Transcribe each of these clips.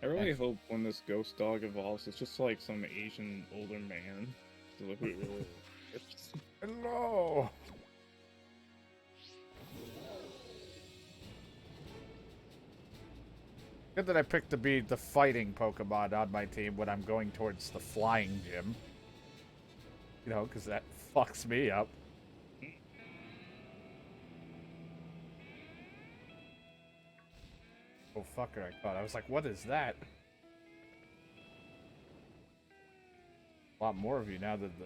I really hope when this ghost dog evolves, it's just like some Asian older man. To look at it. Hello. Good that I picked to be the fighting Pokemon on my team when I'm going towards the flying gym. You know, because that fucks me up. Oh, fucker, I thought. I was like, what is that? A lot more of you now that the...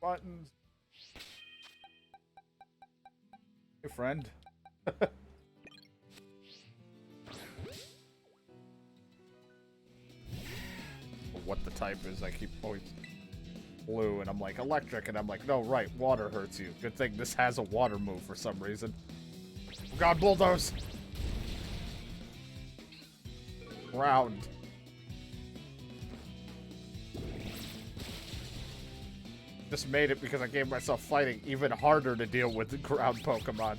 buttons. Hey, friend. What the type is, I keep always blue, and I'm like electric, and I'm like, no, right, water hurts you. Good thing this has a water move for some reason. God, bulldoze! Ground. Just made it because I gave myself fighting even harder to deal with the ground Pokemon.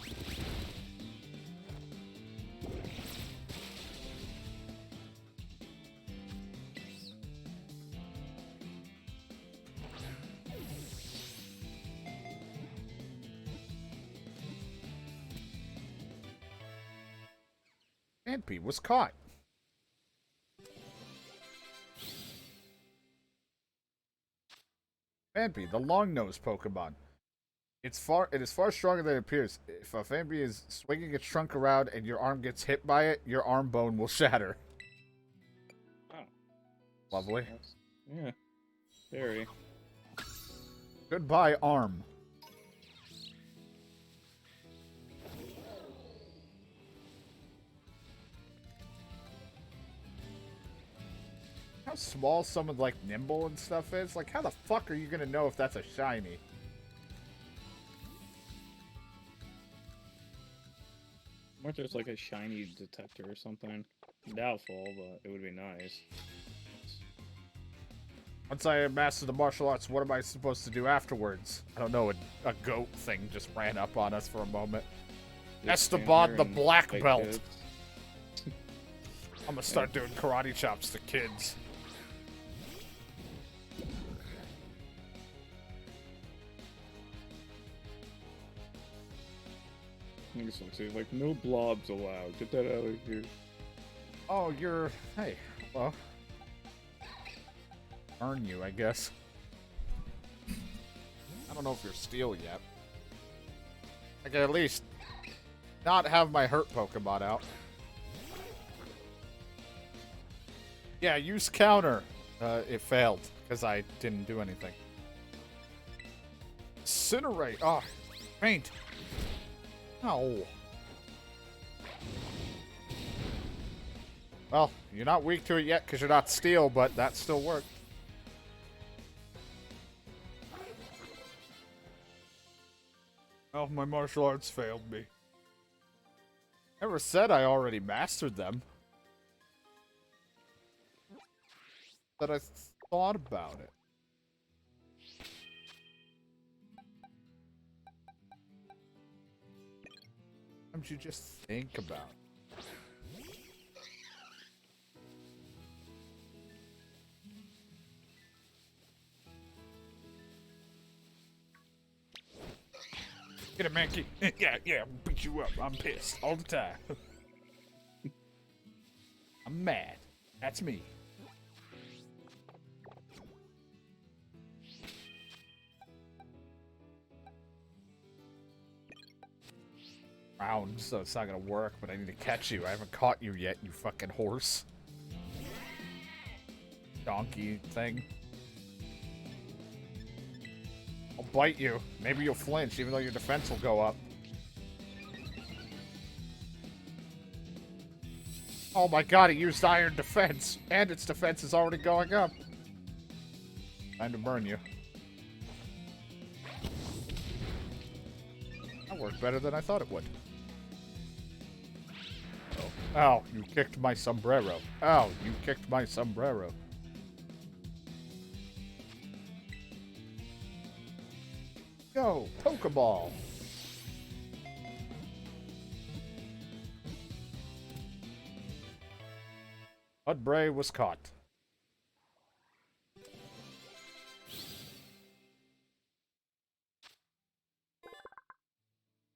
Stampede was caught. Phanpy, the long-nosed Pokemon. It is far stronger than it appears. If a Phanpy is swinging its trunk around and your arm gets hit by it, your arm bone will shatter. Wow. Lovely. Yeah. Very. Goodbye, arm. How small someone like Nimble and stuff is? Like, how the fuck are you gonna know if that's a shiny? What if there's like a shiny detector or something? Doubtful, but it would be nice. Once I master the martial arts, what am I supposed to do afterwards? I don't know, a goat thing just ran up on us for a moment. Esteban the Black Belt. Kids. I'm gonna start doing karate chops to kids. I guess I'll say, like, no blobs allowed. Get that out of here. Oh, you're... Hey, well... Earn you, I guess. I don't know if you're steel yet. I can at least not have my hurt Pokemon out. Yeah, use counter. It failed, because I didn't do anything. Incinerate! Oh, faint! Ow. Well, you're not weak to it yet because you're not steel, but that still worked. Oh, my martial arts failed me. Never said I already mastered them. That I thought about it. Sometimes you just think about it. Get it, Mankey. Yeah, I'll beat you up. I'm pissed all the time. I'm mad. That's me. Round, so it's not gonna work, but I need to catch you. I haven't caught you yet, you fucking horse. Donkey thing. I'll bite you. Maybe you'll flinch, even though your defense will go up. Oh my god, it used iron defense, and its defense is already going up. Time to burn you. That worked better than I thought it would. Ow, you kicked my sombrero. Ow, you kicked my sombrero. Go, Pokeball. Mudbray was caught.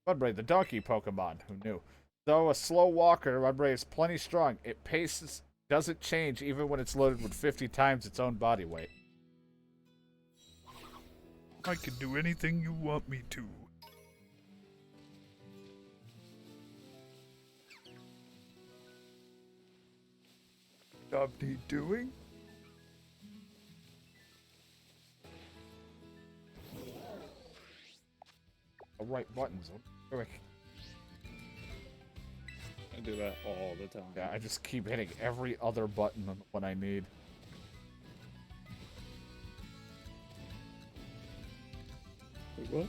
Mudbray, the donkey Pokemon. Who knew? Though a slow walker, Mudbray is plenty strong. It paces doesn't change even when it's loaded with 50 times its own body weight. I can do anything you want me to. Job need doing? The right buttons. Quick. I do that all the time. Yeah, I just keep hitting every other button when I need. Wait, what?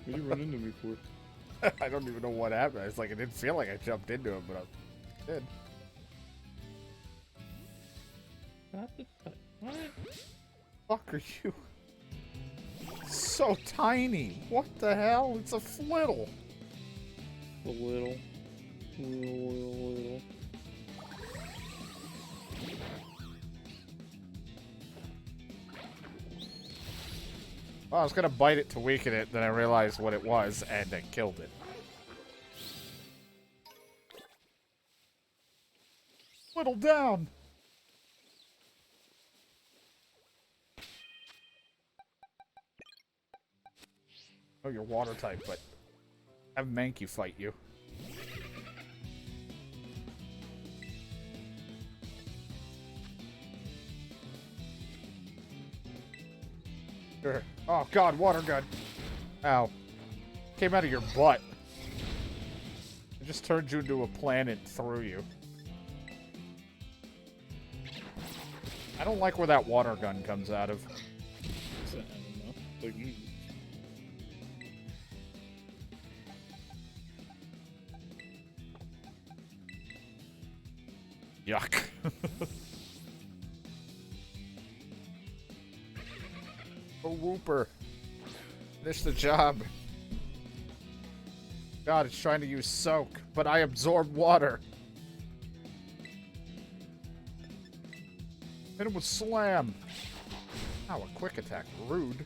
What are you running into me for? I don't even know what happened. It's like I didn't feel like I jumped into him, but I did. What? Fuck are you? So tiny. What the hell? It's a flittle. A little. Little. Well, I was gonna bite it to weaken it, then I realized what it was, and I killed it. Whittle down! Oh, you're water type, but have Mankey fight you. Sure. Oh god, water gun. Ow. Came out of your butt. It just turned you into a planet through you. I don't like where that water gun comes out of. I don't know. Like, Yuck. Oh, Whooper. Finish the job. God, it's trying to use soak, but I absorb water. Hit him with slam. Ow, a quick attack. Rude.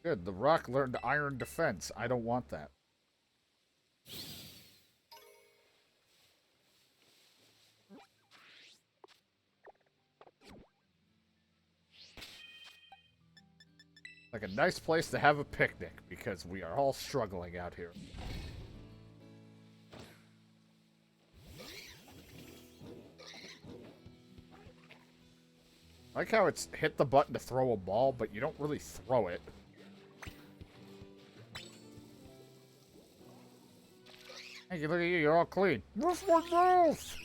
Good, the rock learned iron defense. I don't want that. Like a nice place to have a picnic, because we are all struggling out here. I like how it's hit the button to throw a ball, but you don't really throw it. Hey, look at you, you're all clean. Woof, woof, woof.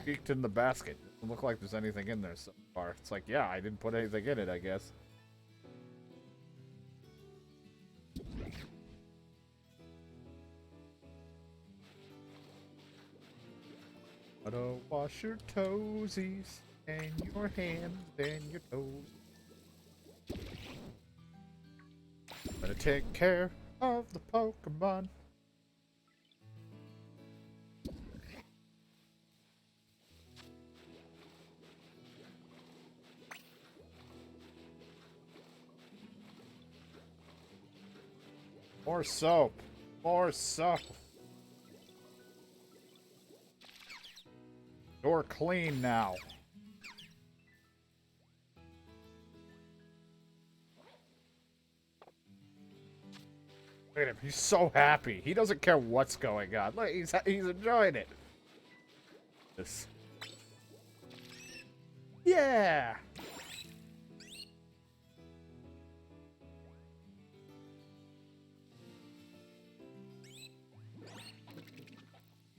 Peeked in the basket. Doesn't look like there's anything in there so far. It's like, yeah, I didn't put anything in it, I guess. Gotta wash your toesies and your hands and your toes. Better take care of the Pokemon. More soap. More soap. You're clean now. Look at him. He's so happy. He doesn't care what's going on. Look, he's enjoying it. This. Yeah.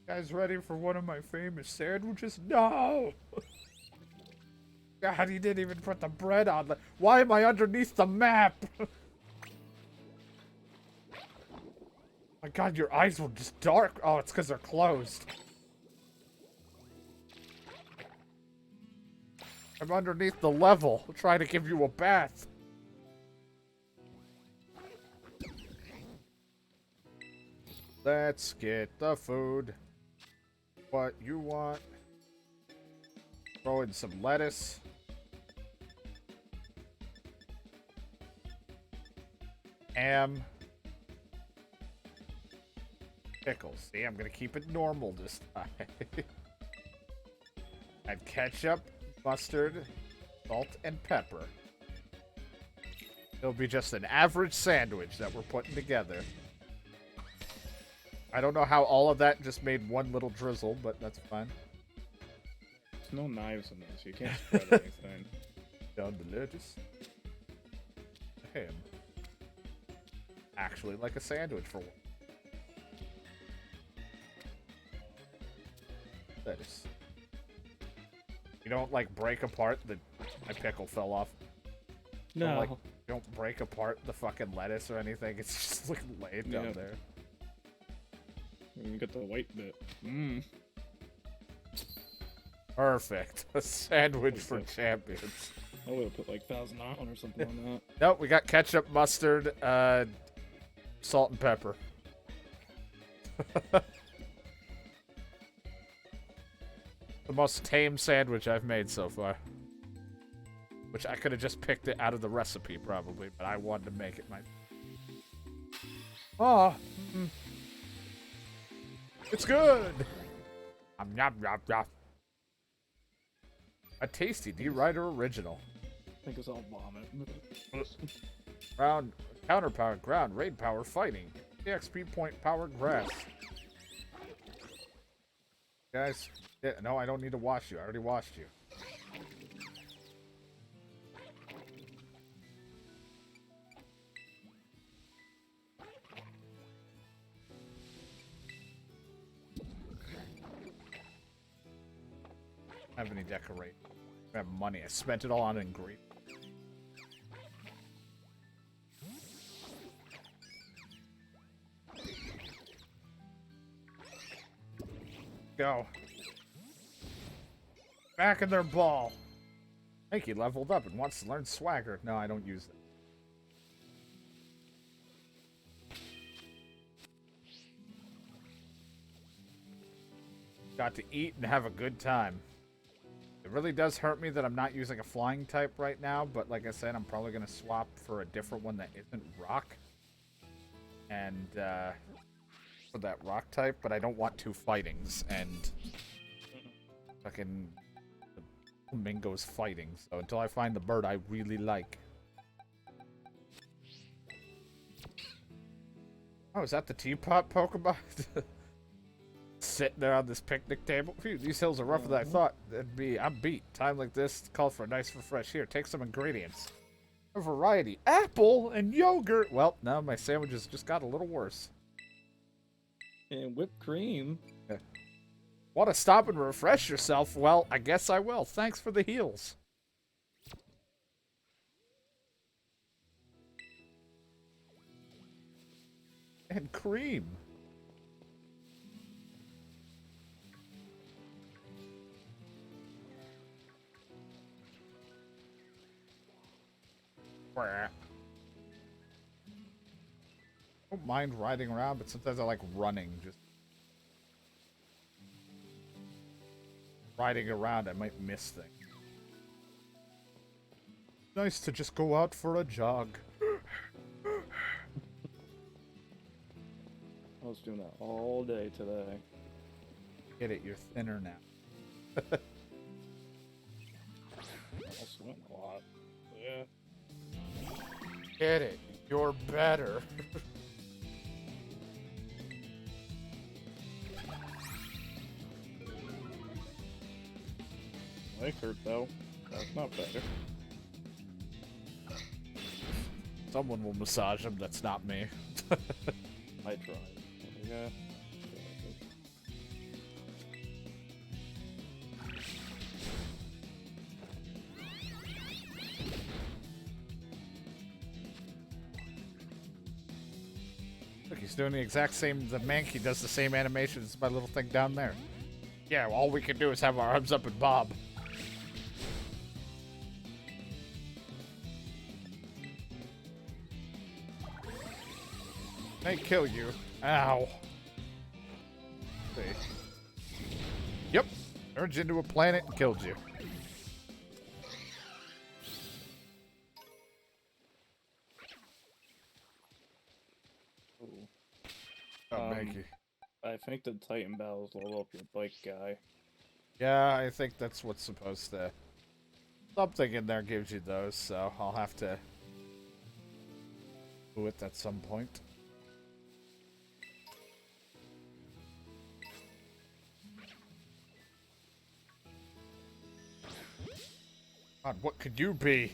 Guys ready for one of my famous sandwiches? No! God, he didn't even put the bread on the... Why am I underneath the map? My god, your eyes were just dark. Oh, it's because they're closed. I'm underneath the level, trying to give you a bath. Let's get the food. What you want. Throw in some lettuce. Ham. Pickles. See, I'm gonna keep it normal this time. Add ketchup, mustard, salt, and pepper. It'll be just an average sandwich that we're putting together. I don't know how all of that just made one little drizzle, but that's fine. There's no knives in this. You can't spread anything. Down the lettuce. Ham. Actually, like a sandwich for one. Lettuce. You don't like break apart the. My pickle fell off. No. You don't break apart the fucking lettuce or anything. It's just like laid down there. You get the white bit. Mmm. Perfect. A sandwich for champions. I would have put like 1,000 on or something on that. Nope, we got ketchup, mustard, salt, and pepper. The most tame sandwich I've made so far. Which I could have just picked it out of the recipe, probably, but I wanted to make it my... Oh! It's good! Yum, yum, yum. A tasty D-Rider original. I think it's all vomit. Ground, counter power, ground, raid power, fighting. EXP point, power, grass. Guys, yeah, no, I don't need to wash you. I already washed you. I don't have any decorate. I have money. I spent it all on ingredients. Go. Back in their ball. I think he leveled up and wants to learn swagger. No, I don't use that. Got to eat and have a good time. It really does hurt me that I'm not using a flying type right now, but like I said, I'm probably going to swap for a different one that isn't rock. And, for that rock type, but I don't want two fightings, and fucking the flamingo's fighting, so until I find the bird I really like. Oh, is that the teapot Pokemon? Sitting there on this picnic table. Phew, these hills are rougher than I thought they'd be. I'm beat. Time like this, call for a nice refresh. Here, take some ingredients. A variety. Apple and yogurt. Well, now my sandwiches just got a little worse. And whipped cream. Yeah. Want to stop and refresh yourself? Well, I guess I will. Thanks for the heals. And cream. I don't mind riding around, but sometimes I like running. Just riding around, I might miss things. Nice to just go out for a jog. I was doing that all day today. Get it, you're thinner now. I swim a lot. Yeah. Get it, you're better. Legs hurt though. That's not better. Someone will massage him, that's not me. I tried. Yeah. Look, he's doing the exact same. The Mankey does the same animation as my little thing down there. Yeah, well, all we can do is have our arms up and bob. May kill you. Ow. Let's see. Yep. Turned you into a planet and killed you. Ooh. Oh, Maggie. I think the Titan battles level up your bike guy. Yeah, I think that's what's supposed to... Something in there gives you those, so I'll have to do it at some point. God, what could you be?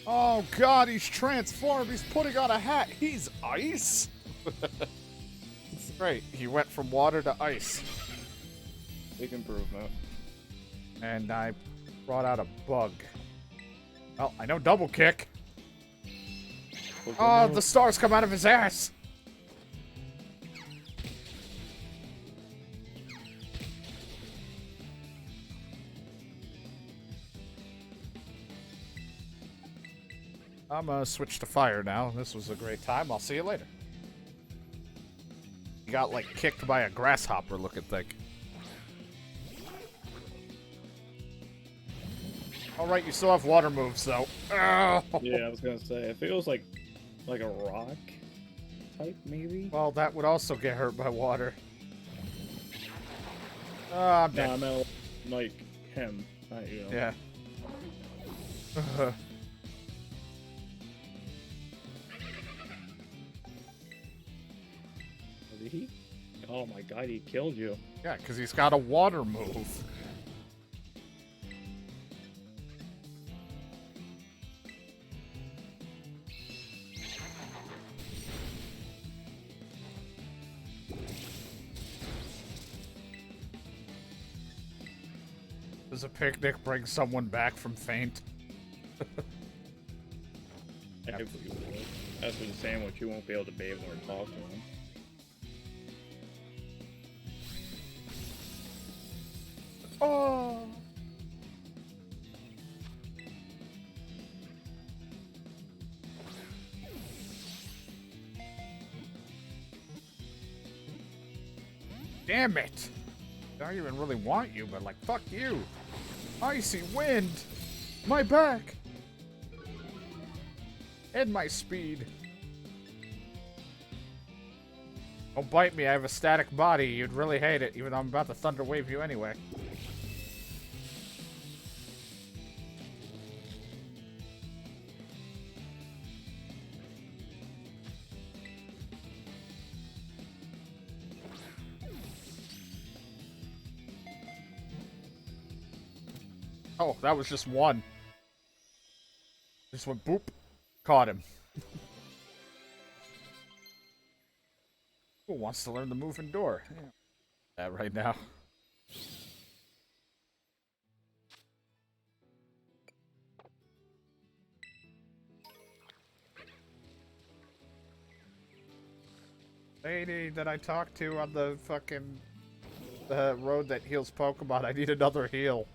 Oh God, he's transformed. He's putting on a hat. He's ice. Great. He went from water to ice. Big improvement. And I brought out a bug. Well, I know double kick. Oh, the stars come out of his ass. I'm gonna switch to fire now. This was a great time. I'll see you later. He got, like, kicked by a grasshopper looking thing. Alright, you still have water moves, though. Oh. Yeah, I was gonna say, it feels like a rock type, maybe? Well, that would also get hurt by water. Ah, I'm dead. Nah, I meant like him, not you. Yeah. Did he? Oh my god, he killed you. Yeah, because he's got a water move. Does a picnic bring someone back from faint? If you would. As for the sandwich, you won't be able to bathe or talk to him. Oh. Damn it! I don't even really want you, but like, fuck you! Icy wind! My back! And my speed. Don't bite me, I have a static body. You'd really hate it, even though I'm about to thunder wave you anyway. Oh, that was just one. Just went boop. Caught him. Who wants to learn the moving door? Yeah. That right now. Lady that I talked to on the fucking road that heals Pokemon, I need another heal.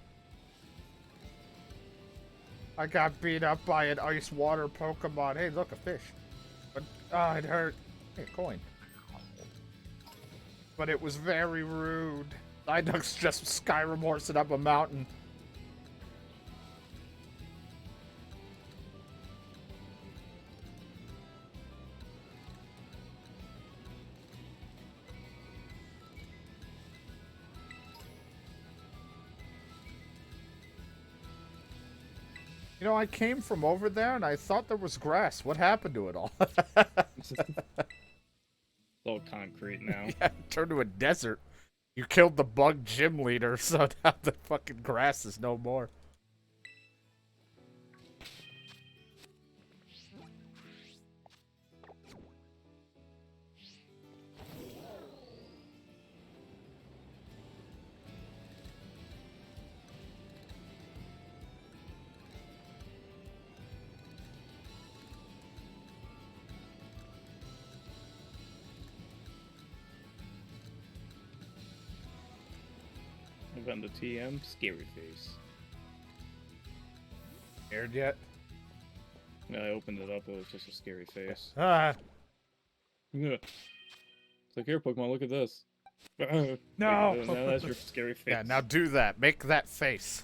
I got beat up by an ice water Pokemon. Hey, look, a fish. But, oh, it hurt. Hey, a coin. But it was very rude. Psyduck's just Skyrim horsing up a mountain. You know, I came from over there and I thought there was grass. What happened to it all? It's all concrete now. Yeah, it turned to a desert. You killed the bug gym leader, so now the fucking grass is no more. I've gotten the TM, scary face. Scared yet? I opened it up, it was just a scary face. Ah, Yeah. It's like, here, Pokemon, look at this. no. Now that's your scary face. Yeah, now do that. Make that face.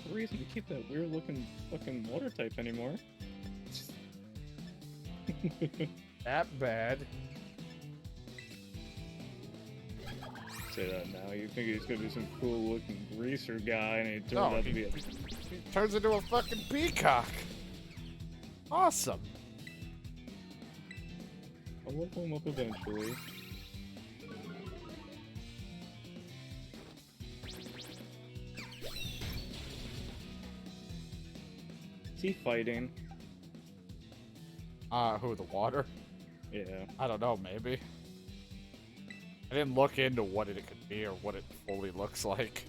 The reason to keep that weird looking fucking water type anymore. That bad. Say that now. You think he's gonna be some cool looking greaser guy, and he turns No, out to be a. He turns into a fucking peacock. Awesome. I'll look him up eventually. Is he fighting? Who, the water? Yeah. I don't know, maybe. I didn't look into what it could be or what it fully looks like.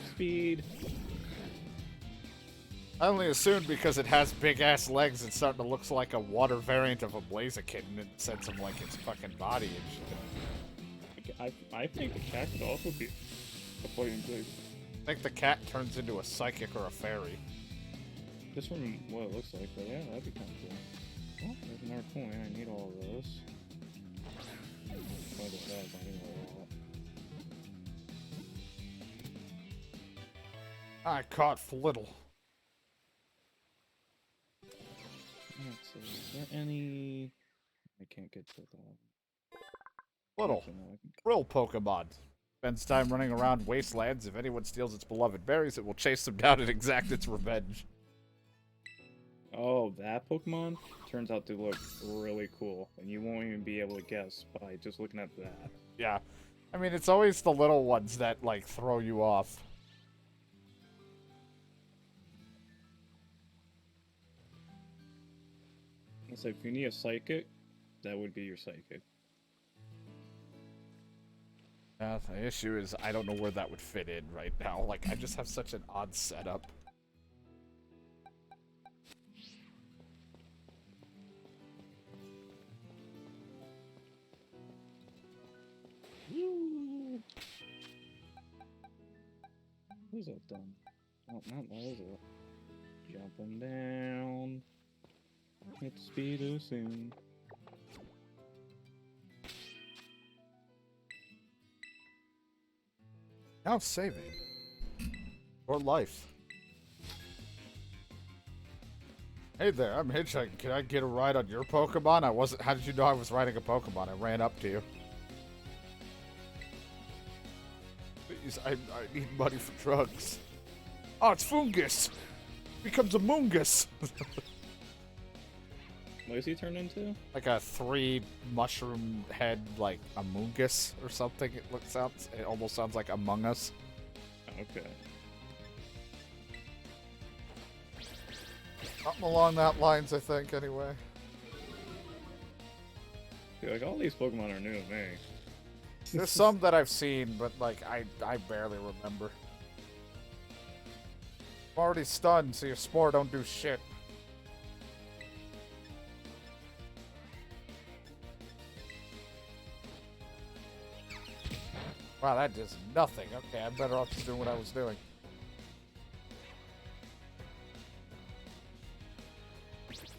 Speed. I only assumed because it has big ass legs, it's starting to look like a water variant of a Blaziken in the sense of like its fucking body and shit. I think the cat could also be a fighting type. I think the cat turns into a psychic or a fairy. Just from what it looks like, but yeah, that'd be kind of cool. Oh, there's another coin. I need all of those. I need a lot. I caught Flittle. Let's see. Is there any? I can't get to that. Flittle. Thrill Pokemon. Spends time running around wastelands. If anyone steals its beloved berries, it will chase them down and exact its revenge. Oh, that Pokemon turns out to look really cool, and you won't even be able to guess by just looking at that. Yeah. I mean, it's always the little ones that, like, throw you off. It's like, if you need a Psychic, that would be your Psychic. Yeah, the issue is I don't know where that would fit in right now. Like, I just have such an odd setup. Woo! What is that done? Oh, not that is it. Jumping down. Hit speed too soon. Now saving. Or life. Hey there, I'm hitchhiking. Can I get a ride on your Pokemon? I wasn't. How did you know I was riding a Pokemon? I ran up to you. Please, I need money for drugs. Oh, it's Fungus! Becomes a Moongus! What is he turned into? Like a 3 mushroom head, like a Moongus or something. It almost sounds like Among Us. Okay. Something along that lines, I think, anyway. Yeah, like, all these Pokemon are new to me. There's some that I've seen, but, like, I barely remember. I'm already stunned, so your Spore don't do shit. Wow, that does nothing. Okay, I'm better off just doing what I was doing.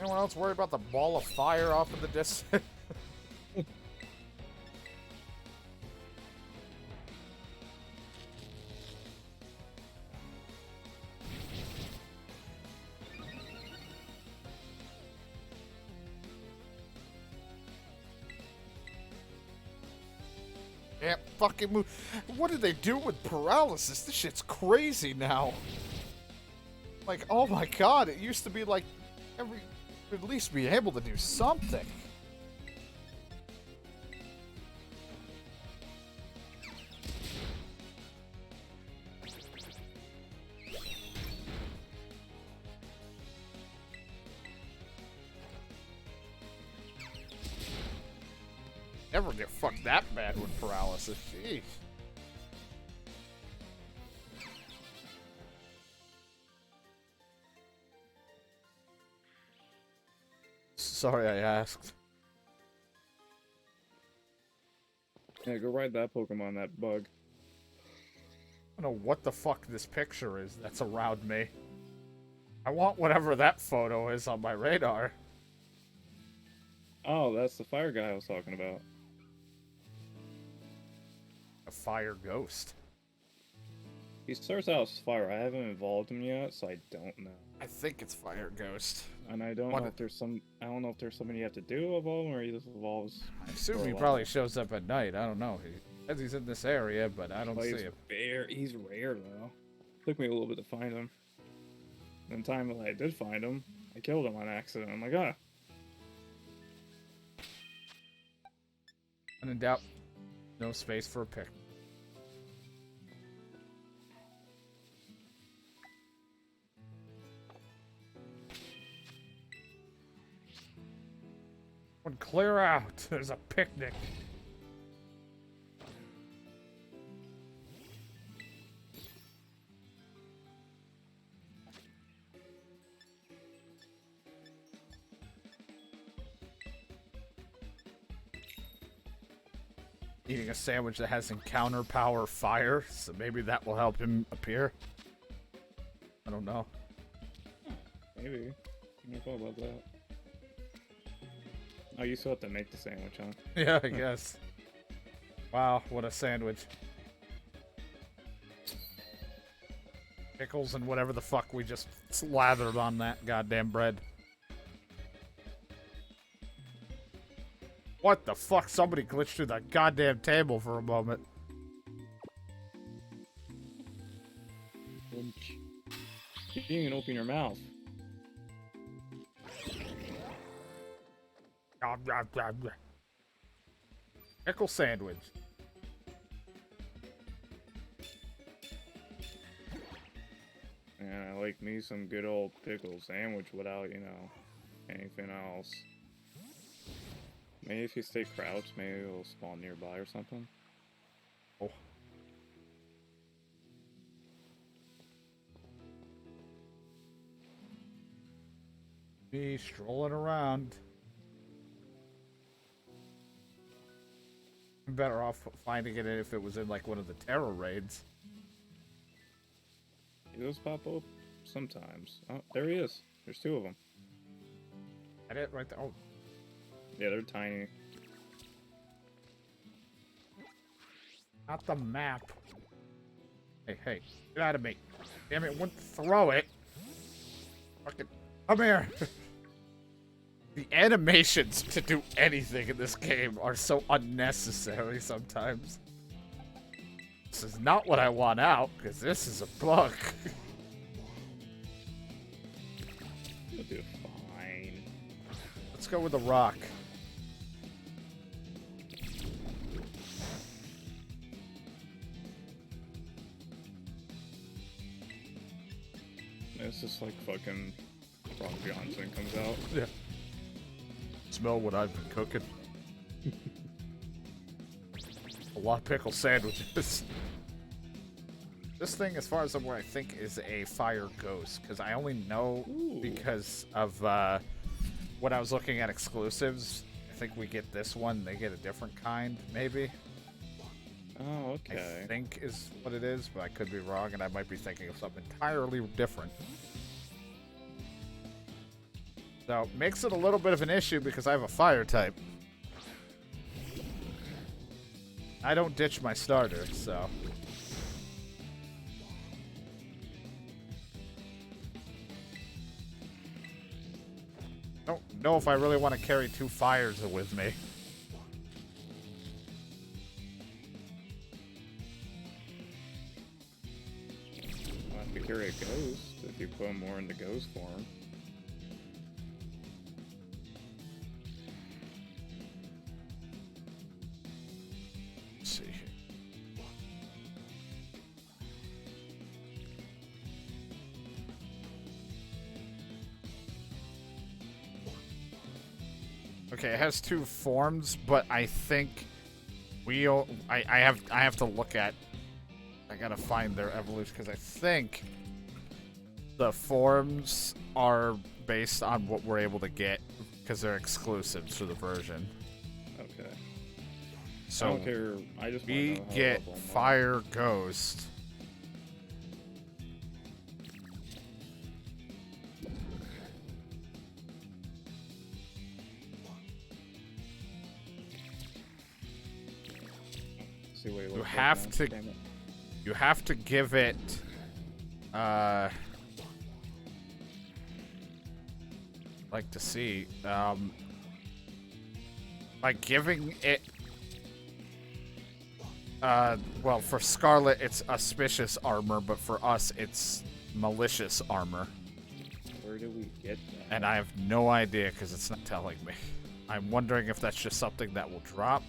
Anyone else worry about the ball of fire off in the distance? Can't fucking move. What did they do with paralysis? This shit's crazy now. Like, oh my god, it used to be like at least be able to do something. Never get fucked that bad with paralysis. Jeez. Sorry I asked. Yeah, go ride that Pokemon, that bug. I don't know what the fuck this picture is that's around me. I want whatever that photo is on my radar. Oh, that's the fire guy I was talking about. A fire ghost. He starts out as fire. I haven't evolved him yet, so I don't know. I think it's fire ghost. And I don't know if there's some. I don't know if there's something you have to do to evolve him, or he just evolves. I assume for a he level. probably shows up at night. I don't know. He says he's in this area, but I don't But see he's him. He's rare though. Took me a little bit to find him. And the time that I did find him, I killed him on accident. I'm like, ah. And in doubt, no space for a pick. Clear out. There's a picnic. Eating a sandwich that has encounter power fire, so maybe that will help him appear. I don't know. Maybe. I never thought about that. Oh, you still have to make the sandwich, huh? Yeah, I guess. Wow, what a sandwich. Pickles and whatever the fuck we just slathered on that goddamn bread. What the fuck? Somebody glitched through that goddamn table for a moment. You didn't even open your mouth. Pickle sandwich. And I like me some good old pickle sandwich without, you know, anything else. Maybe if you stay crouched, maybe it'll spawn nearby or something. Oh. Me strolling around. I'm better off finding it if it was in like one of the terror raids. Do those pop up? Sometimes. Oh, there he is. There's two of them. At it right there. Oh, Yeah, they're tiny. not the map. Hey, hey, get out of me. Damn it, wouldn't throw it. Fucking, come here. The animations to do anything in this game are so unnecessary sometimes. This is not what I want out, because this is a bug. You'll do fine. Let's go with the rock. It's just like fucking Ron Johnson comes out. Yeah. Smell what I've been cooking. A lot of pickle sandwiches. This thing, as far as I'm aware, I think is a fire ghost, because I only know because of when I was looking at exclusives. I think we get this one, they get a different kind, maybe. Oh, okay. I think is what it is, but I could be wrong, and I might be thinking of something entirely different. So, makes it a little bit of an issue because I have a fire type. I don't ditch my starter, so... Don't know if I really want to carry two fires with me. I'll have to carry a ghost if you put him more into ghost form. Let's see. Okay, it has two forms, but I think I have to look at. I gotta find their evolution because I think the forms are based on what we're able to get because they're exclusives to the version. Okay. So I don't care. I just we wanna know how get level I'm on. Fire Ghost. See what he You looks like have now. to- Damn it. You have to give it, like to see, by giving it, well, for Scarlet, it's auspicious armor, but for us, it's malicious armor. Where do we get that? And I have no idea because it's not telling me. I'm wondering if that's just something that will drop.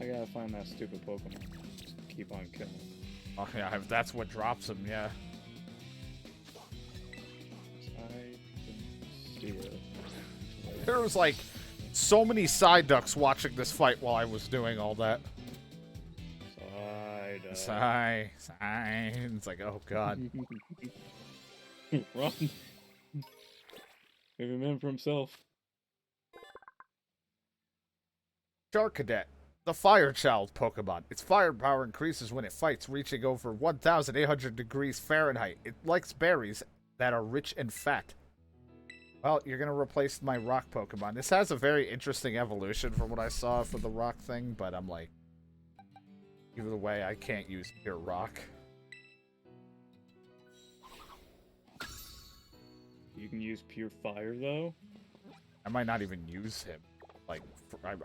I gotta find that stupid Pokemon. Just keep on killing. Oh yeah, if that's what drops them, yeah. I can see it. There was like so many side ducks watching this fight while I was doing all that. Sigh. It's like, oh god. Run! Leave him in for himself. Charcadet, the Fire Child Pokemon. Its firepower increases when it fights, reaching over 1,800 degrees Fahrenheit. It likes berries that are rich and fat. Well, you're going to replace my rock Pokemon. This has a very interesting evolution from what I saw for the rock thing, but I'm like, either way, I can't use pure rock. You can use pure fire though. I might not even use him. Like,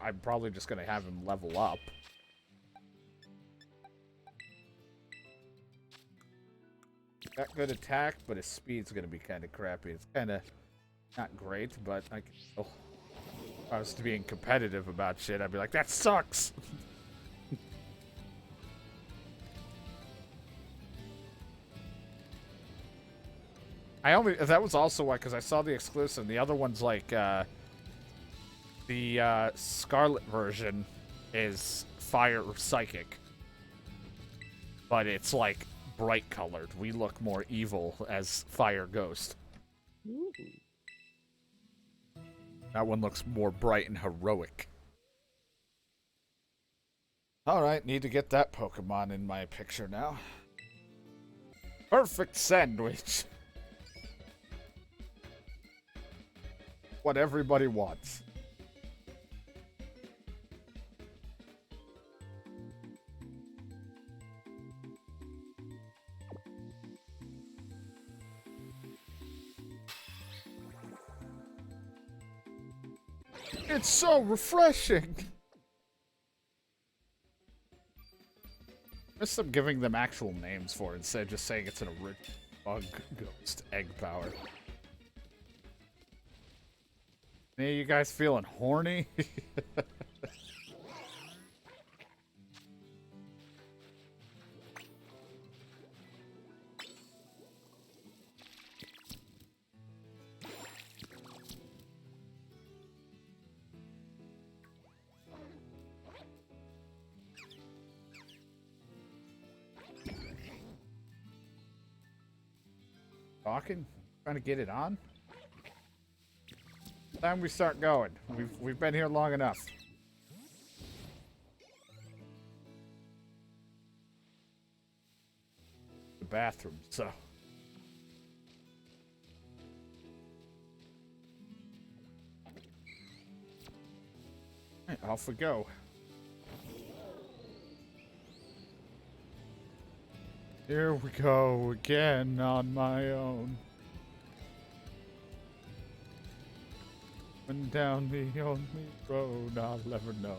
I'm probably just going to have him level up. Got good attack, but his speed's going to be kind of crappy. It's kind of not great, but I can still... If I was being competitive about shit, I'd be like, that sucks! That was also why, because I saw the exclusive. The other one's like, the Scarlet version is Fire Psychic. But it's like bright colored. We look more evil as Fire Ghost. Ooh. That one looks more bright and heroic. Alright, need to get that Pokemon in my picture now. Perfect sandwich. What everybody wants. It's so refreshing. Miss them giving them actual names for it instead of just saying it's an original bug ghost egg power. Hey, you guys feeling horny? Talking? Trying to get it on? Time we start going. We've been here long enough. The bathroom, so. Alright, off we go. Here we go again on my own. Went down the only road I'll ever know.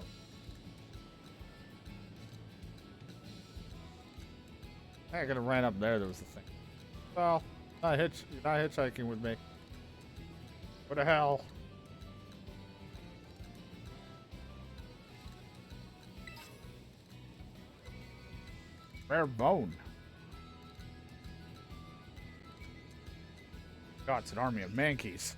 I could have ran up there was the thing. Well, you're not hitchhiking with me. What the hell? Rare bone. God, it's an army of mankeys.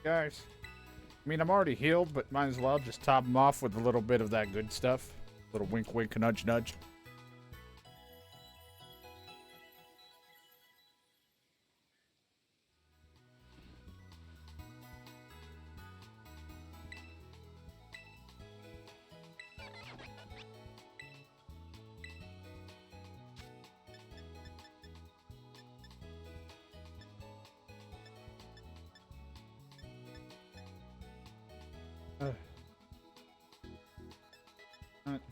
Guys. I mean, I'm already healed, but might as well just top them off with a little bit of that good stuff. A little wink, wink, nudge, nudge.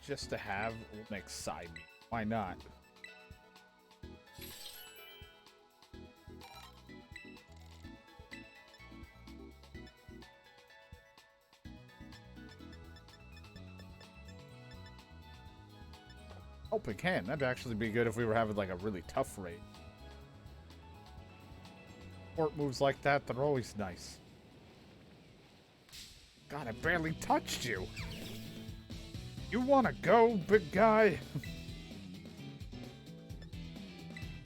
Just to have will excite me. Why not? Helping hand. That'd actually be good if we were having like a really tough raid. Support moves like that, they're always nice. God, I barely touched you. You wanna go, big guy?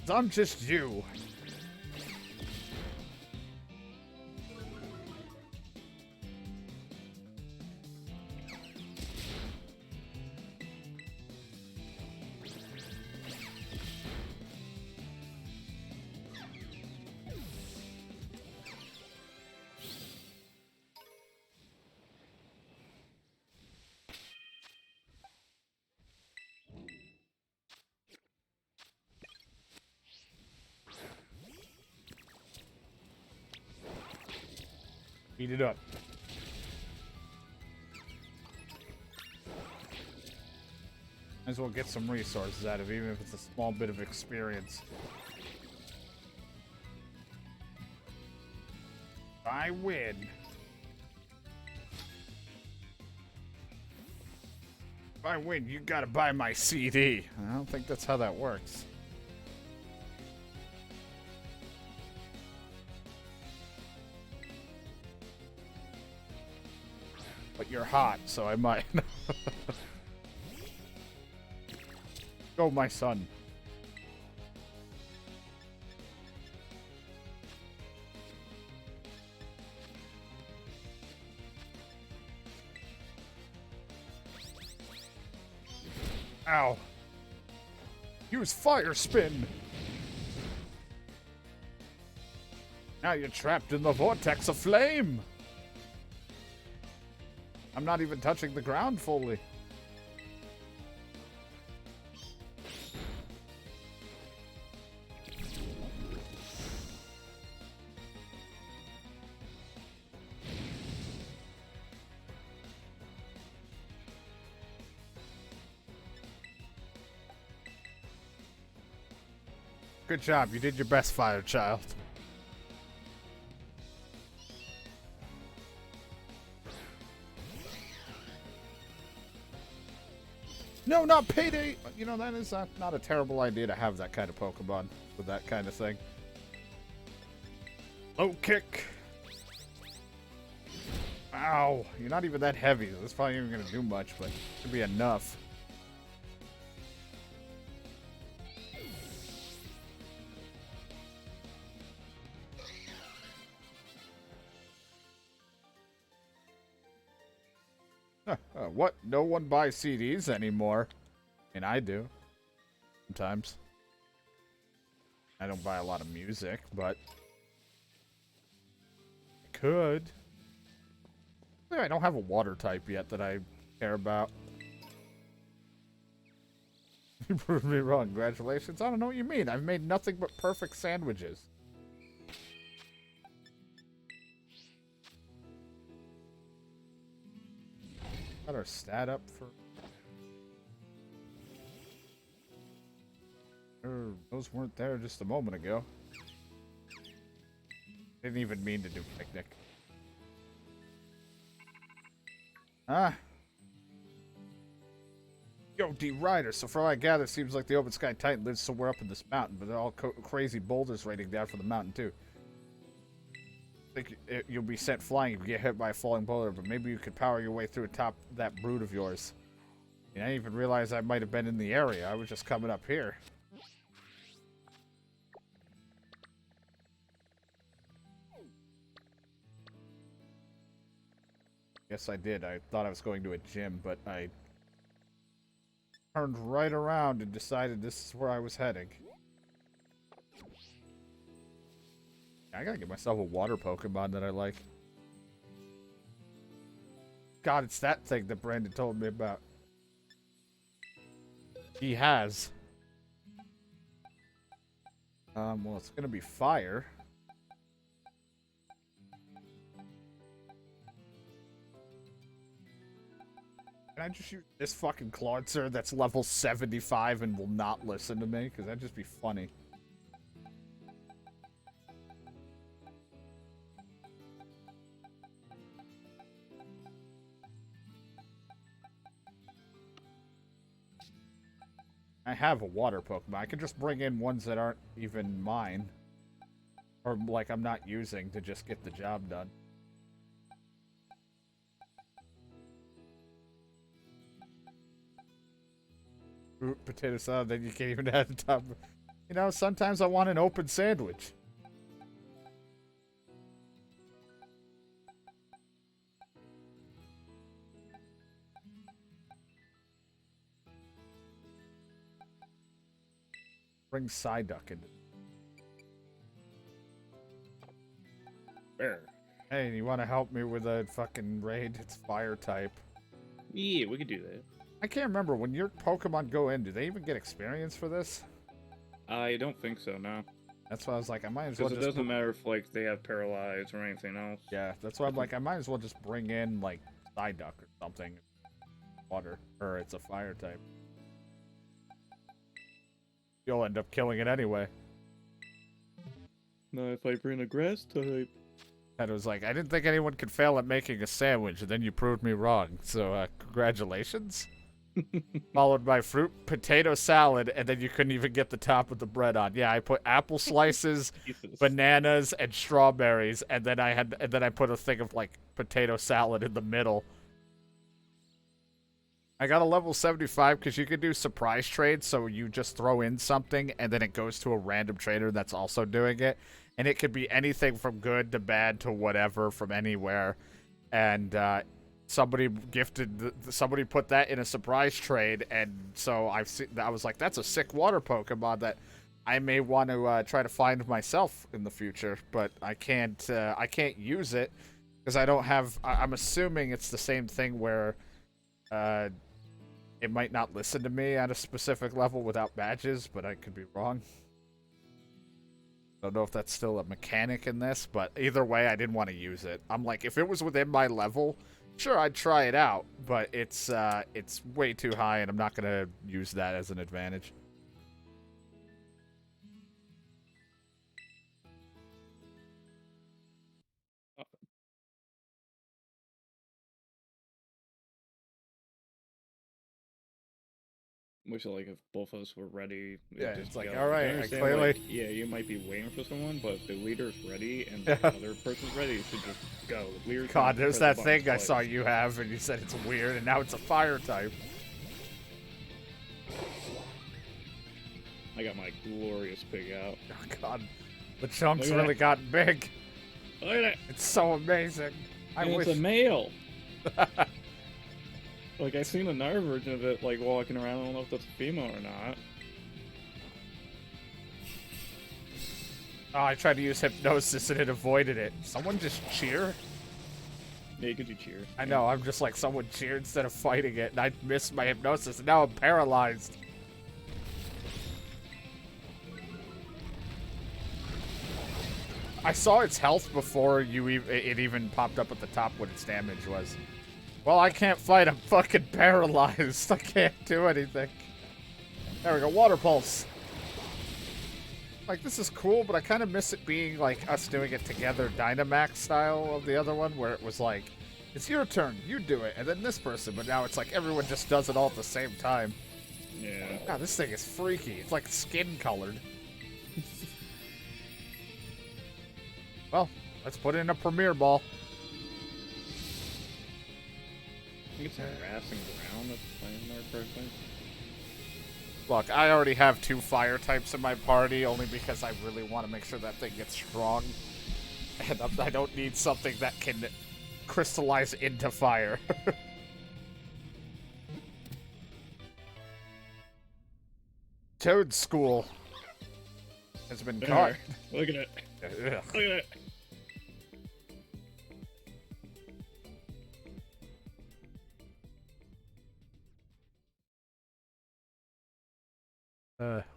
'Cause I'm just you. Beat it up. Might as well get some resources out of it, even if it's a small bit of experience. I win. If I win, you gotta buy my CD. I don't think that's how that works. But you're hot, so I might. Go, my son. Ow. Use fire spin. Now you're trapped in the vortex of flame. I'm not even touching the ground fully. Good job. You did your best, Fire Child. No, not Payday! You know, that is not a terrible idea to have that kind of Pokemon with that kind of thing. Low kick! Ow! You're not even that heavy. That's probably even going to do much, but it should be enough. What? No one buys CDs anymore. And I do. Sometimes. I don't buy a lot of music, but I could. I don't have a water type yet that I care about. You proved me wrong. Congratulations. I don't know what you mean. I've made nothing but perfect sandwiches. Got our stat up for... Those weren't there just a moment ago. Didn't even mean to do picnic. Ah. Yo, D. Ryder. So from what I gather, it seems like the Open Sky Titan lives somewhere up in this mountain, but they're all crazy boulders raining down from the mountain, too. I think you'll be sent flying if you get hit by a falling boulder, but maybe you could power your way through atop that brood of yours. I didn't even realize I might have been in the area. I was just coming up here. Yes, I did. I thought I was going to a gym, but I turned right around and decided this is where I was heading. I gotta get myself a water Pokemon that I like. God, it's that thing that Brandon told me about. He has. Well, it's gonna be fire. Can I just use this fucking Claudsir that's level 75 and will not listen to me? Because that'd just be funny. I have a water Pokemon. I can just bring in ones that aren't even mine. Or, like, I'm not using to just get the job done. Fruit, potato salad, then you can't even add the top. You know, sometimes I want an open sandwich. Bring Psyduck into. Where? Hey, you want to help me with a fucking raid? It's fire type. Yeah, we could do that. I can't remember, when your Pokemon go in, do they even get experience for this? I don't think so, no. That's why I was like, I might as well Because just... it doesn't matter if, like, they have paralyzed or anything else. Yeah, that's why I'm like, I might as well just bring in, like, Psyduck or something. Water. Or it's a fire type. You'll end up killing it anyway. No, if I bring a grass type. And it was like, I didn't think anyone could fail at making a sandwich, and then you proved me wrong. So, congratulations. Followed by fruit, potato salad, and then you couldn't even get the top of the bread on. Yeah, I put apple slices, bananas, and strawberries, and then I put a thing of like potato salad in the middle. I got a level 75 because you can do surprise trades, so you just throw in something and then it goes to a random trader that's also doing it. And it could be anything from good to bad to whatever from anywhere. And somebody put that in a surprise trade, and so I was like, that's a sick water Pokemon that I may want to try to find myself in the future, but I can't use it because I don't have. I'm assuming it's the same thing where it might not listen to me at a specific level without badges, but I could be wrong. I don't know if that's still a mechanic in this, but either way, I didn't want to use it. I'm like, if it was within my level, sure, I'd try it out, but it's way too high, and I'm not going to use that as an advantage. Wish like if both of us were ready. Yeah, just it's like, go. all right, I understand, clearly... like, yeah, you might be waiting for someone, but if the leader's ready and the other person's ready, you should just go. God, there's that thing I saw you have, and you said it's weird, and now it's a fire type. I got my glorious pig out. Oh, God. The chunk's really gotten big. Look at it! It's so amazing. I wish... It's a male! Like, I seen another version of it, like, walking around. I don't know if that's a female or not. Oh, I tried to use hypnosis and it avoided it. Someone just cheer? Yeah, you could do cheer. I know, I'm just like, someone cheer instead of fighting it, and I missed my hypnosis, and now I'm paralyzed. I saw its health before it even popped up at the top what its damage was. Well, I can't fight. I'm fucking paralyzed. I can't do anything. There we go. Water Pulse. Like, this is cool, but I kind of miss it being, like, us doing it together Dynamax style of the other one, where it was like, it's your turn. You do it. And then this person. But now it's like everyone just does it all at the same time. Yeah. God, this thing is freaky. It's like skin colored. Well, let's put it in a Premier Ball. I think it's harassing ground if I'm playing there correctly. Look, I already have 2 fire types in my party, only because I really want to make sure that thing gets strong. And I don't need something that can crystallize into fire. Toad School has been caught. There. Look at it. Ugh. Look at it.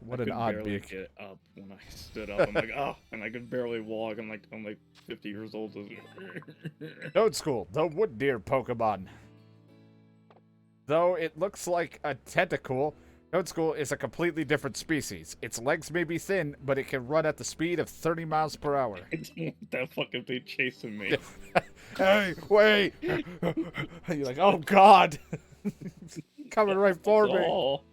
What I an could odd barely beak. get up when I stood up. I'm like, oh, and I could barely walk. I'm like 50 years old. Toad School, the wood deer Pokemon. Though it looks like a tentacle, Toad School is a completely different species. Its legs may be thin, but it can run at the speed of 30 miles per hour. I don't want that fucking thing chasing me. Hey, wait! You're like, oh god! Coming right for That's me. all.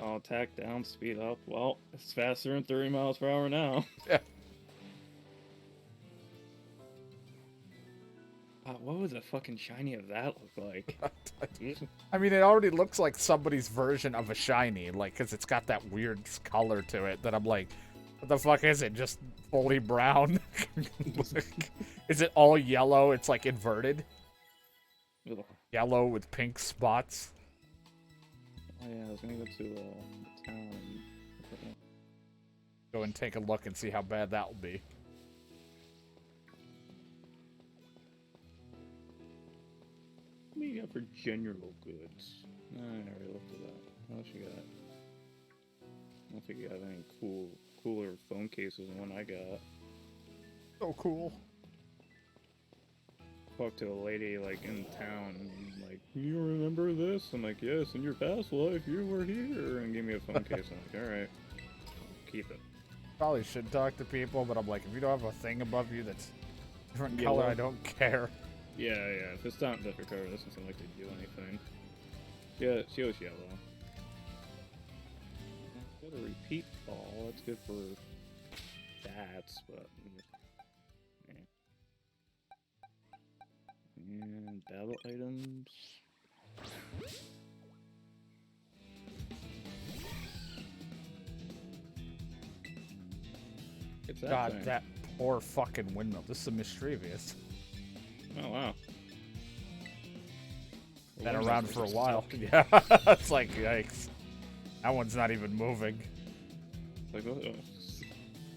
Oh, attack down, speed up. Well, it's faster than 30 miles per hour now. Yeah. What would the fucking shiny of that look like? I mean, it already looks like somebody's version of a shiny, like, because it's got that weird color to it that I'm like, what the fuck is it? Just fully brown? Is it all yellow? It's like inverted? Ugh. Yellow with pink spots? Oh yeah, I was gonna go to town. Go and take a look and see how bad that will be. What do you got for general goods? I already looked at that. What else you got? I don't think you have any cooler phone cases than one I got. So cool. Talked to a lady like in town, and, like, you remember this? I'm like, yes, in your past life you were here, and gave me a phone case. I'm like, all right, keep it. Probably should talk to people, but I'm like, if you don't have a thing above you that's different Yellow. color, I don't care. Yeah, if it's not different color, it doesn't seem like they do anything. Yeah, she was yellow. Got a repeat ball. That's good for stats, but. And battle items. It's that God, thing. that poor fucking windmill. This is a mischievous. Oh wow. Been Windmill's around like for a just while. stuck. Yeah, it's like, yikes. That one's not even moving. Like,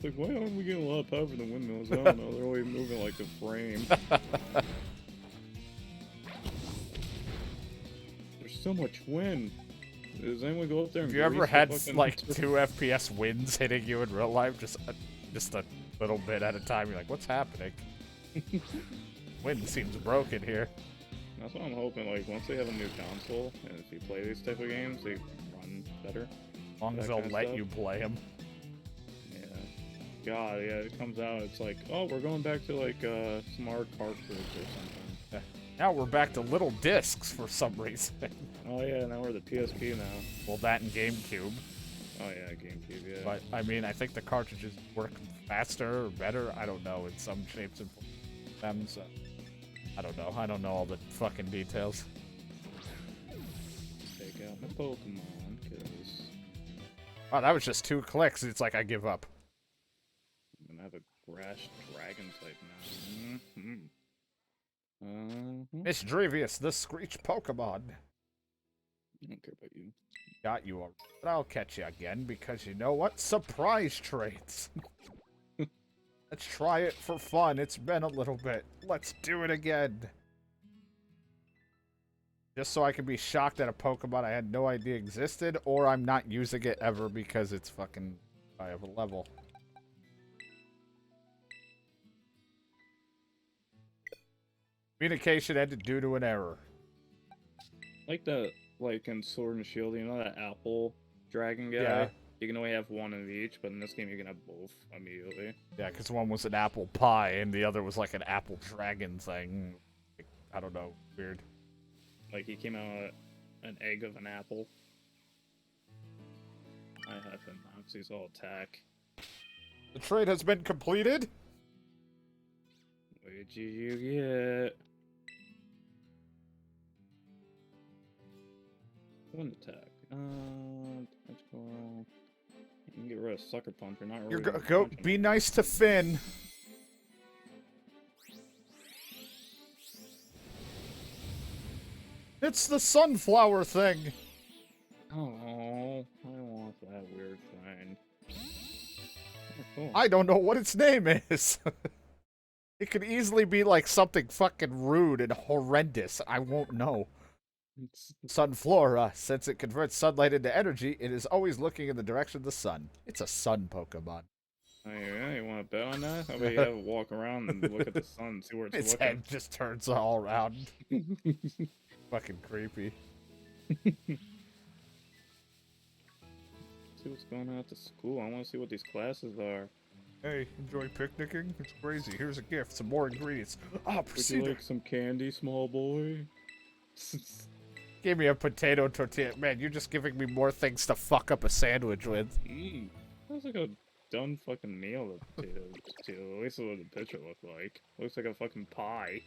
like, why aren't we getting a lot of power from the windmills? I don't know. They're only moving like a frame. There's so much wind. Does anyone go up there and Have you ever grease the had fucking- like 2 FPS winds hitting you in real life? Just a little bit at a time. You're like, what's happening? Wind seems broken here. That's what I'm hoping. Like, once they have a new console, and if you play these type of games, they run better. As long as That they'll kind of let stuff. you play them. Yeah. God, yeah, it comes out, it's like, oh, we're going back to, like, smart cartridge or something. Now we're back to little discs for some reason. Oh, yeah, now we're the PSP now. Well, that and GameCube. Oh, yeah, GameCube, yeah. But, I mean, I think the cartridges work faster or better. I don't know, in some shapes and forms of them, so... I don't know. I don't know all the fucking details. Take out my Pokemon, because Wow, that was just 2 clicks. It's like I give up. I'm gonna have a grass dragon type now. Mm-hmm. Mischievous, the Screech Pokemon. I don't care about you. Got you already. But I'll catch you again because you know what? Surprise traits. Let's try it for fun. It's been a little bit. Let's do it again. Just so I can be shocked at a Pokemon I had no idea existed, or I'm not using it ever because it's fucking high of a level. Communication ended due to an error. Like in Sword and Shield, you know that apple dragon guy? Yeah. You can only have one of each, but in this game you can have both immediately. Yeah, because one was an apple pie and the other was like an apple dragon thing. I don't know. Weird. Like, he came out an egg of an apple. I have him now, because he's all attack. The trade has been completed. What did you get? One attack. Tactical. You can get rid of Sucker Punch. You're not really. You're gonna go. punch him. Be nice to Finn. It's the sunflower thing. Oh, I want that weird thing. Oh, cool. I don't know what its name is. It could easily be like something fucking rude and horrendous. I won't know. Sunflora, since it converts sunlight into energy, it is always looking in the direction of the sun. It's a sun Pokemon. Oh, yeah, you want to bet on that? How about you have a walk around and look at the sun and see where it's Its looking? head just turns all around. Fucking creepy. See what's going on at the school. I want to see what these classes are. Hey, enjoy picnicking? It's crazy. Here's a gift. Some more ingredients. Ah, Would you proceed. like some candy, small boy? Give me a potato tortilla. Man, you're just giving me more things to fuck up a sandwich with. That's like a done fucking meal of potatoes, too. At least what the picture looked like. Looks like a fucking pie.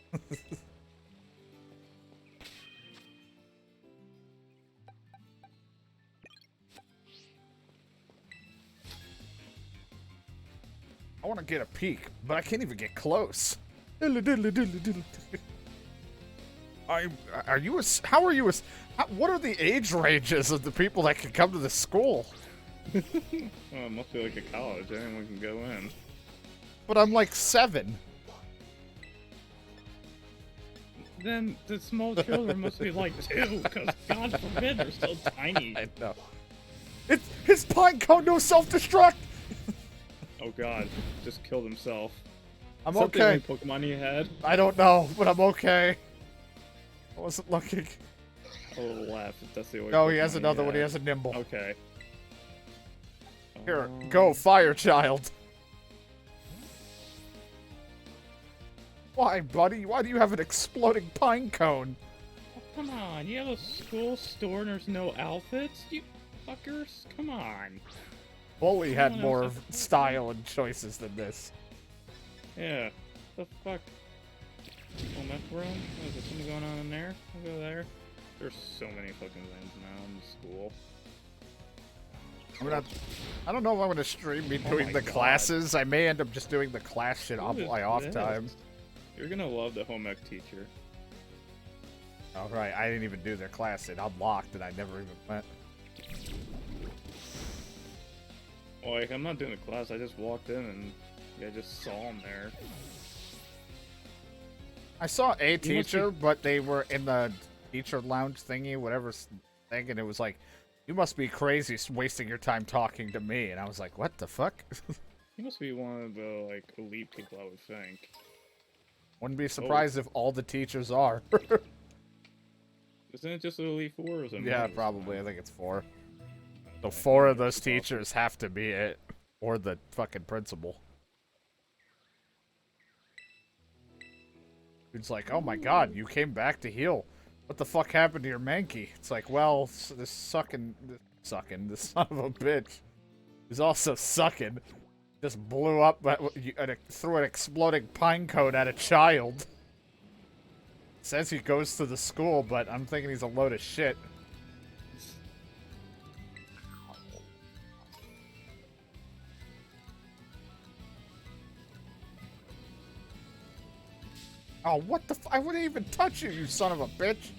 I want to get a peek, but I can't even get close. Diddly diddly diddly diddly. Are you a? How are you a? What are the age ranges of the people that can come to the school? Well, it must be like a college. Anyone can go in. But I'm like 7. Then the small children must be like 2, because God forbid they're still tiny. I know. It's his pine cone no self-destruct. Oh God, just killed himself. I'm Is that the okay. only Pokemon he had? I don't know, but I'm okay. I wasn't looking. A little laugh if that's the only No, he Pokemon has another one. He had. has a nimble. Okay. Here, go, fire child. Why, buddy? Why do you have an exploding pine cone? Oh, come on, you have a school store and there's no outfits? You fuckers? Come on. Bully had Someone more else has- style and choices than this. Yeah. The fuck? Oh, meth room? Oh, is there something going on in there? I'll go there. There's so many fucking things now in the school. I don't know if I'm gonna stream me Oh doing my the God. classes. I may end up just doing the class shit on Who is my off this? time. You're gonna love the home ec teacher. All right, I didn't even do their class. It unlocked, and I never even went. Like, I'm not doing the class, I just walked in and I just saw him there. I saw a must be- teacher, but they were in the teacher lounge thingy, whatever thing, and it was like, "You must be crazy wasting your time talking to me." And I was like, "What the fuck?" He must be one of the, like, elite people, I would think. Wouldn't be surprised if all the teachers are. Isn't it just the elite 4 or something? Yeah, probably. I think it's 4. So 4 of those teachers have to be it, or the fucking principal. It's like, "Oh my God, you came back to heal. What the fuck happened to your Mankey?" It's like, well, this son of a bitch, is also sucking. Just blew up, threw an exploding pine cone at a child. Says he goes to the school, but I'm thinking he's a load of shit. Oh, what the I wouldn't even touch you, you son of a bitch!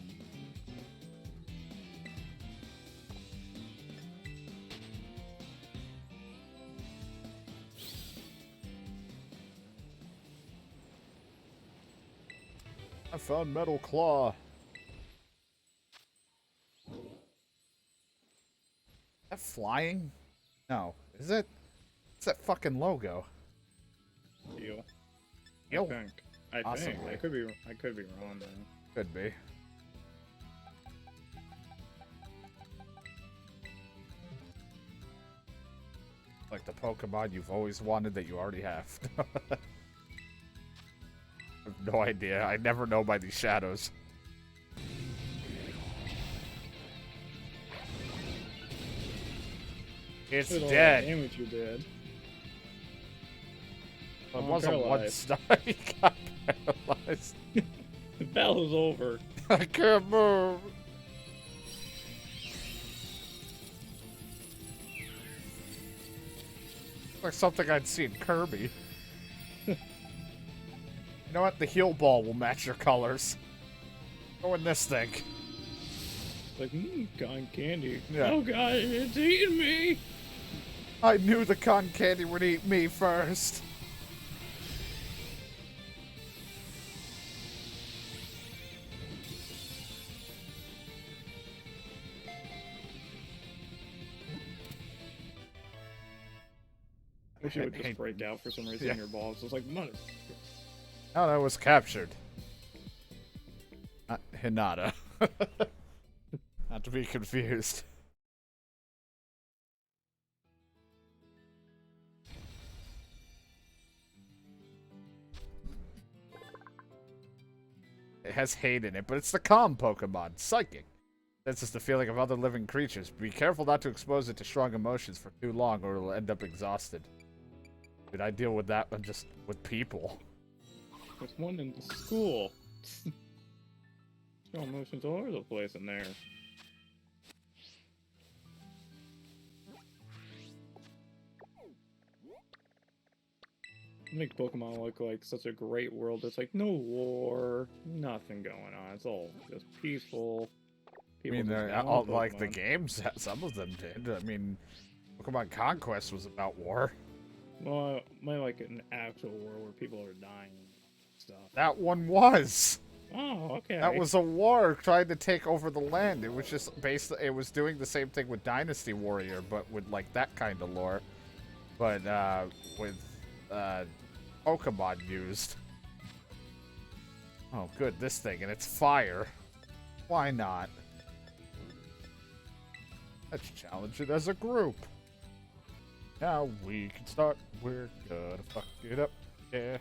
I found Metal Claw. Is that flying? No. Is it? It's that fucking logo. Deal. Yo. I think. I Possibly. could be wrong though. Could be. Like the Pokemon you've always wanted that you already have. I have no idea. I never know by these shadows. It's Look at all that dead. damage you did. Well, it I'm wasn't one paralyzed. star. He got paralyzed. The battle's over. I can't move. Like something I'd see in Kirby. You know what? The heal ball will match your colors. Go in this thing. Like, cotton candy. Yeah. Oh god, it's eating me! I knew the cotton candy would eat me first. Wish it would Hey. just break out for some reason Yeah. in your balls. It's like, mother. Oh, that was captured. Not Hinata. Not to be confused. It has hate in it, but it's the calm Pokemon, Psychic. That's just the feeling of other living creatures. Be careful not to expose it to strong emotions for too long or it'll end up exhausted. Dude, I deal with that just with people. There's one in the school. Strong emotions all over the place in there. Make Pokemon look like such a great world. There's like no war, nothing going on. It's all just peaceful. I People mean, just they're get on all, with like the Pokemon. games, some of them did. I mean, Pokemon Conquest was about war. Well, like an actual war where people are dying and stuff. That one was. Oh, okay. That was a war trying to take over the land. It was just it was doing the same thing with Dynasty Warrior, but with like that kind of lore. But with Pokemon used. Oh, good, this thing, and it's fire. Why not? Let's challenge it as a group. Now we can start. We're gonna fuck it up. Yeah.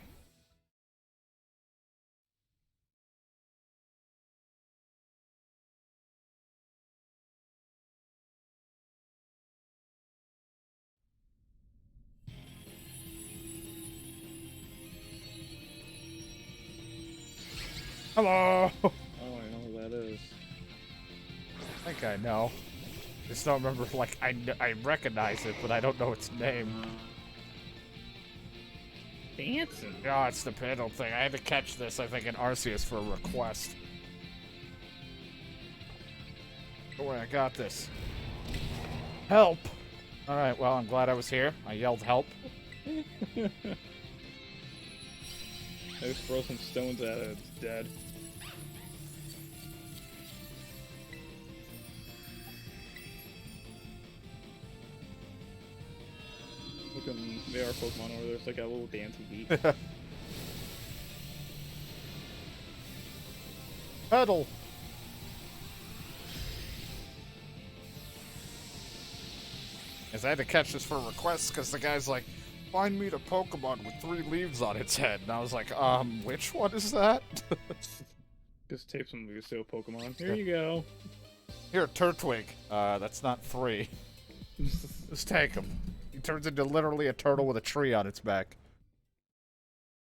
Hello! I don't know who that is. I think I know. Just don't remember, like, I recognize it, but I don't know its name. Dancing. Yeah, it's the pedal thing. I had to catch this, I think, in Arceus for a request. Don't worry, I got this. Help! Alright, well, I'm glad I was here. I yelled help. I just throw some stones at it. It's dead. Look at them. They are Pokemon over there. It's like a little dancing beat. Pedal! As I had to catch this for requests because the guy's like, find me the Pokemon with 3 leaves on its head. And I was like, which one is that? Just tape some of these so Pokemon. Here you go. Here, Turtwig. That's not 3. Just take him. He turns into literally a turtle with a tree on its back.